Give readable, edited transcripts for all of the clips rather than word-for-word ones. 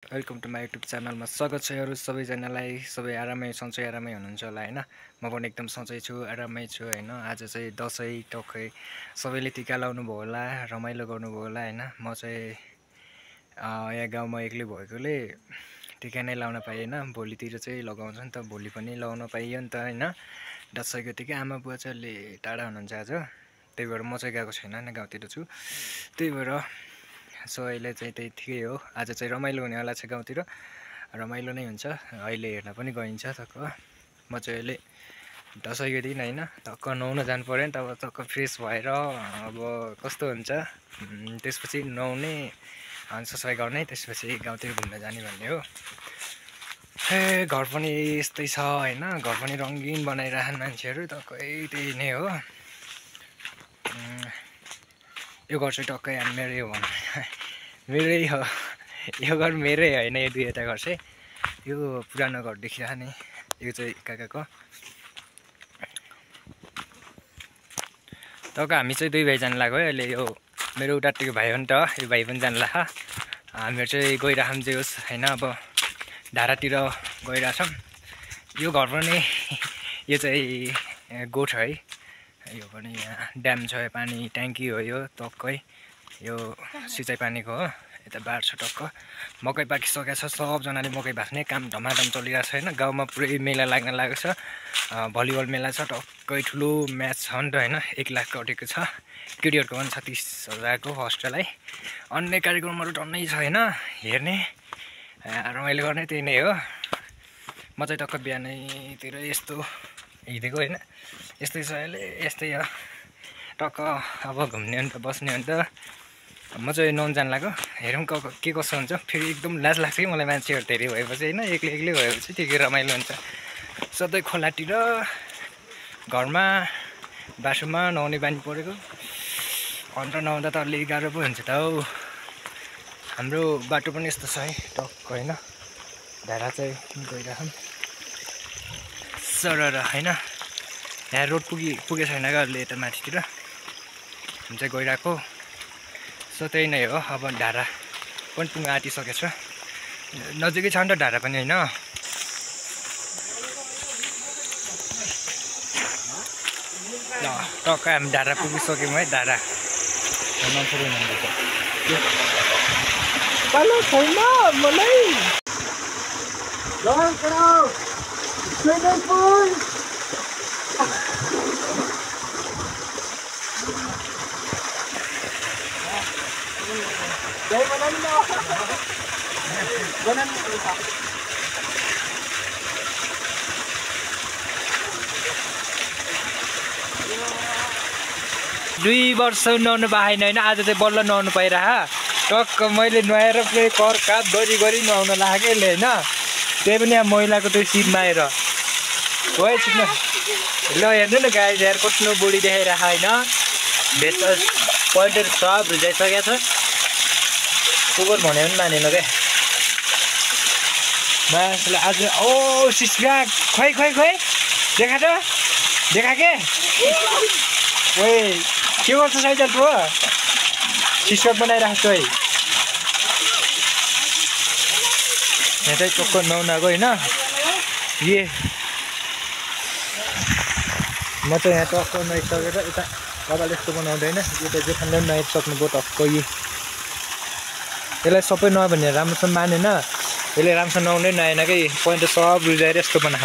Welcome to my YouTube च्यानलमा स्वागत छ यहाँहरू सबैजनालाई। सबै आरामै सन्चै आरामै हुनुहुन्छ होला होइन। म पनि एकदम सन्चै छु, आरामै छु होइन। आज चाहिँ दसैँ टक्कै सबैले टिका लाउनु भयो होला, रमाइलो गर्नुभयो होला होइन। म चाहिँ यहाँ गाउँमा एक्लै भएकोले टिका नै लाउन पाइएन। भोलितिर चाहिँ लगाउँछ नि त, भोलि पनि लगाउन पाइयो नि त होइन। दसैँको टिका आमा बुवा चाहिँ अलि टाढा हुनुहुन्छ आज, त्यही भएर म चाहिँ गएको छैन, गाउँतिर छु। त्यही भएर सो अहिले चाहिँ त्यही ठिकै हो। आज चाहिँ रमाइलो हुनेवाला छ, गाउँतिर रमाइलो नै हुन्छ। अहिले हेर्न पनि गइन्छ टक्क। म चाहिँ अहिले दसैँको दिन होइन टक्क नुहाउन जानु पऱ्यो नि त। अब टक्क फ्रेस भएर अब कस्तो हुन्छ, त्यसपछि नुहाउने सफाइ गर्ने, त्यसपछि गाउँतिर घुम्न जाने भन्ने हो। घर पनि यस्तै छ होइन, घर पनि रङ्गिन बनाइरहन् मान्छेहरू, टक्कै त्यही नै हो। यो घर चाहिँ टक्कै मेरै हो, मेरै हो यो घर, मेरै होइन। यो दुईवटा घर चाहिँ यो पुरानो घर देखिरह नि, यो चाहिँ काकाको। टक्क हामी चाहिँ दुई भाइ जानु लाग्यो है अहिले। यो मेरो उतातिरको भाइ हो नि त, यो भाइ पनि जानु लाग। हामीहरू चाहिँ गइरहौँ जे होस् होइन। अब धारातिर गइरहेछौँ। यो घर पनि यो चाहिँ गोठ है, यो पनि यहाँ ड्याम छ, पानी ट्याङ्की हो यो टक्कै। यो सिँचाइ पानीको हो। यता बार छ टक्क। मकै पाकिसकेको छ, सबजनाले मकै भाँच्ने काम धमाधम चलिरहेको छ होइन। गाउँमा पुरै मेला लाग्न लागेको छ, भलिबल मेला छ टक्कै। ठुलो म्याच छ नि त होइन, 1 लाख कटेको छ। केटीहरूको पनि 36,000को हस्टेल है। अन्य कार्यक्रमहरू टन्नै छ होइन, हेर्ने रमाइलो गर्ने, त्यही नै हो। म चाहिँ टक्क बिहानैतिर यस्तो हिँडेको होइन, यस्तै छ अहिले, यस्तै हो टक्क। अब घुम्ने हो नि त, बस्ने हो नि त। म चाहिँ नुहाउन जानु लाग्यो, हेरौँ के कसो हुन्छ। फेरि एकदम लाज लाग्छ कि मलाई, मान्छेहरू धेरै भएपछि होइन, एक्लै भएपछि ठिकै रमाइलो हुन्छ। सधैँ खोलातिर घरमा बाथरुममा नुहाउने बानी परेको, अन्त नुहाउँदा त अलिक गाह्रो पो हुन्छ त हौ। हाम्रो बाटो पनि यस्तो छ है टक्क होइन, धारा चाहिँ गइरहेछौँ सरर होइन। यहाँ रोड पुगेको छैन क्या अहिले, यता माथितिर हामी चाहिँ गइरहेको। सो त्यही नै हो। अब धारा पनि पुग्न आँटिसकेको छ, नजिकै छ नि त धारा पनि होइन। ल टक्क हामी धारा पुगिसक्यौँ है। धारा दुई वर्ष नुहाउनु पाएन होइन, आज चाहिँ बल्ल नुहाउनु पाइरह। टक्क मैले नुहाएर पुरै कर काप गरी नुहाउन लागेको होइन। त्यही पनि अब महिलाको त्यो सिटमा आएर हो छिट्नु। ल हेर्नु न गाई ल्याएर कस्तो बुढी देखाइरह होइन। भेस्ट पोइन्टहरू सब भिजाइसकेको छ। कुकुर भन्यो पनि मानेन क्या मान्छेले आज। ओ सिस्का खोइ देखा त, देखा के ओए के गर्छ साइजल पो, सिस्का बनाइरहेको छु है। यहाँ चाहिँ टक्क नुहाउनको होइन। ए म चाहिँ यहाँ टक्क नुहाइसकेर यता कपाल यस्तो बनाउँदैन, यो त जेठानले पनि नुहाइसक्नुभयो टक्क। यसलाई सबै नुहायो भने राम्रोसँग मानेन, यसले राम्रोसँग नुहाउनै नआएन कि पोइन्ट सब रुजाएर यस्तो बनाख।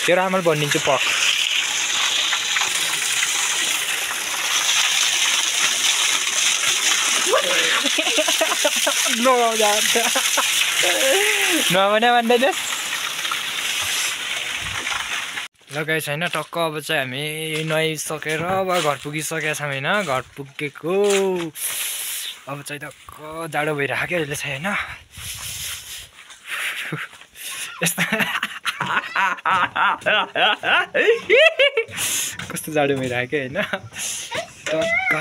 तेरो आमाले भनिदिन्छु पक। नभने भन्दैन ल गाइस होइन। टक्क अब चाहिँ हामी नुहाइसकेर अब घर पुगिसकेका छौँ होइन। घर पुगेको अब चाहिँ टक्क जाडो भइरहेको क्या अहिले चाहिँ होइन। यस्तो कस्तो जाडो भइरहेको क्या होइन टक्क।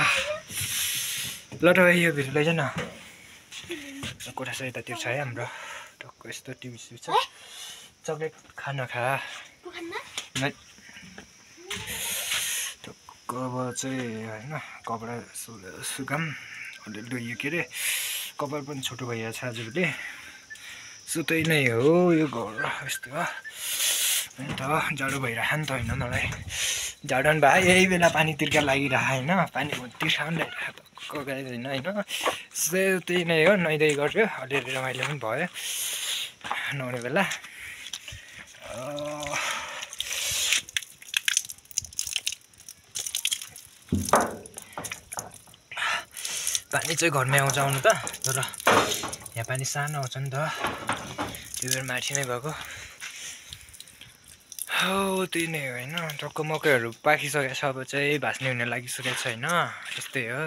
ल त यो भिडियो लैजा न, कोठा चाहिँ यतातिर छ है हाम्रो। टक्क यस्तो टिभी छ, चक्लेट खान खा। टक्क अब चाहिँ होइन कपडा सुकाम, अलि के अरे कपाल पनि छोटो भइरहेको छ आजभोलि। सो त्यही नै हो यो घर यस्तो हो अन्त जाडो भइरहेको नि त होइन मलाई जाडो पनि भयो यही बेला पानी तिर्खा लागिरहेको होइन पानी तिर्खा पनि ल्याइरहेको गइँदैन होइन सो त्यही नै हो नुहाइधुवाइ गर्छु अलिअलि रमाइलो पनि भयो नुहाउने बेला पानी चाहिँ घरमै आउँछ आउनु त तर यहाँ पानी सानो आउँछ नि त त्यो बेर माथि नै भएको हो त्यही नै हो होइन टक्क मकैहरू पाकिसकेको छ अब चाहिँ भाँच्ने हुने लागिसकेको छ होइन यस्तै हो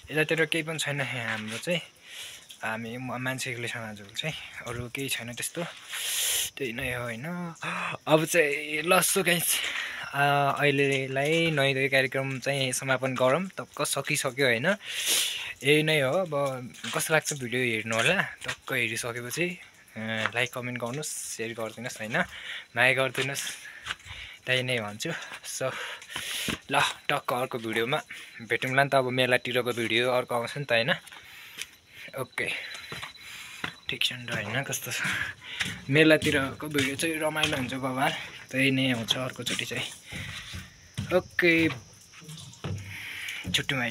यतातिर केही पनि छैन यहाँ हाम्रो चाहिँ हामी मान्छेकोलेसँग आज चाहिँ अरू केही छैन त्यस्तो त्यही नै हो होइन अब चाहिँ लसो गाइस अहिलेलाई नुहाइधुवाइ कार्यक्रम चाहिँ समापन गरौँ टक्क सकिसक्यो होइन यही नै हो अब कस्तो लाग्छ भिडियो हेर्नु होला टक्क हेरिसकेपछि लाइक कमेन्ट गर्नुहोस् सेयर गरिदिनुहोस् होइन माया गरिदिनुहोस् त्यही नै भन्छु सो ल टक्क अर्को भिडियोमा भेटौँला नि त अब मेलातिरको भिडियो अर्को आउँछ नि त होइन ओके ठिक छ नि त होइन कस्तो छ मेलातिरको भिडियो चाहिँ रमाइलो हुन्छ बबाल त्यही नै आउँछ अर्कोचोटि चाहिँ ओके छुट्टीमा